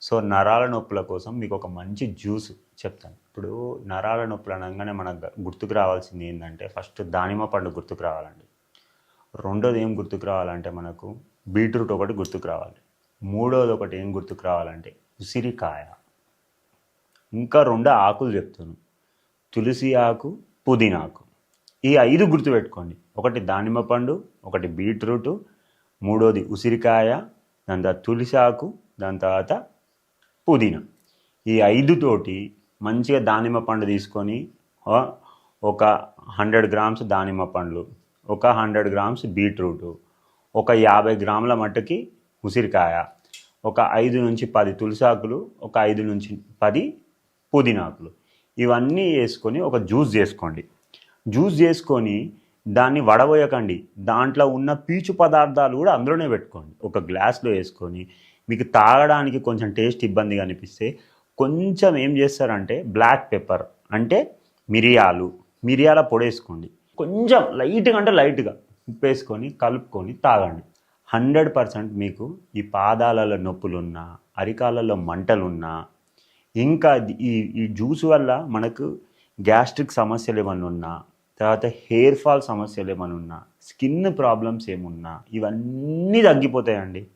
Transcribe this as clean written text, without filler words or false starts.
So నరాల నొప్పుల కోసం మీకు ఒక మంచి జ్యూస్ చెప్తాను. ఇప్పుడు నరాల నొప్పులు అనగానే మనకు గుర్తుకు రావాల్సింది ఏంటంటే ఫస్ట్ దానిమ్మ పండు గుర్తుకు రావాలండి. రెండోది ఏం గుర్తుకు రావాలంటే మనకు బీట్రూట్ ఒకటి గుర్తుకు రావాలి. మూడోది ఒకటి ఏం గుర్తుకు రావాలంటే ఉసిరికాయ. ఇంకా 2 ఆకులు చెప్తాను, తులసి ఆకు, పుదీనాకు. ఈ 5 గుర్తుపెట్టుకోండి. ఒకటి దానిమ్మ పండు, ఒకటి బీట్రూటు, మూడోది ఉసిరికాయ, దాని తర్వాత తులసి ఆకు, దాని తర్వాత పుదీనా. ఈ 5 తోటి మంచిగా దానిమ్మ పండు తీసుకొని ఒక 100 గ్రామ్స్ దానిమ్మ పండ్లు, ఒక 100 గ్రామ్స్ బీట్రూటు, ఒక 50 గ్రాముల మట్టుకి ఉసిరికాయ, ఒక 5 నుంచి 10 తులసాకులు, ఒక 5 నుంచి 10 పుదీనాకులు, ఇవన్నీ వేసుకొని ఒక జ్యూస్ చేసుకోండి. జ్యూస్ చేసుకొని దాన్ని వడబోయకండి. దాంట్లో ఉన్న పీచు పదార్థాలు కూడా అందులోనే పెట్టుకోండి. ఒక గ్లాస్లో వేసుకొని మీకు తాగడానికి కొంచెం టేస్ట్ ఇబ్బందిగా అనిపిస్తే కొంచెం ఏం చేస్తారంటే బ్లాక్ పెప్పర్ అంటే మిరియాల పొడి వేసుకోండి. కొంచెం లైట్గా అంటే లైట్గా ఉప్పు వేసుకొని కలుపుకొని తాగండి. 100% మీకు ఈ పాదాలలో నొప్పులున్నా, అరికాలలో మంటలున్నా, ఇంకా ఈ జ్యూస్ వల్ల మనకు గ్యాస్ట్రిక్ సమస్యలు ఏమన్నా ఉన్నా, తర్వాత హెయిర్ ఫాల్ సమస్యలు ఏమైనా ఉన్నా, స్కిన్ ప్రాబ్లమ్స్ ఏమున్నా ఇవన్నీ తగ్గిపోతాయండి.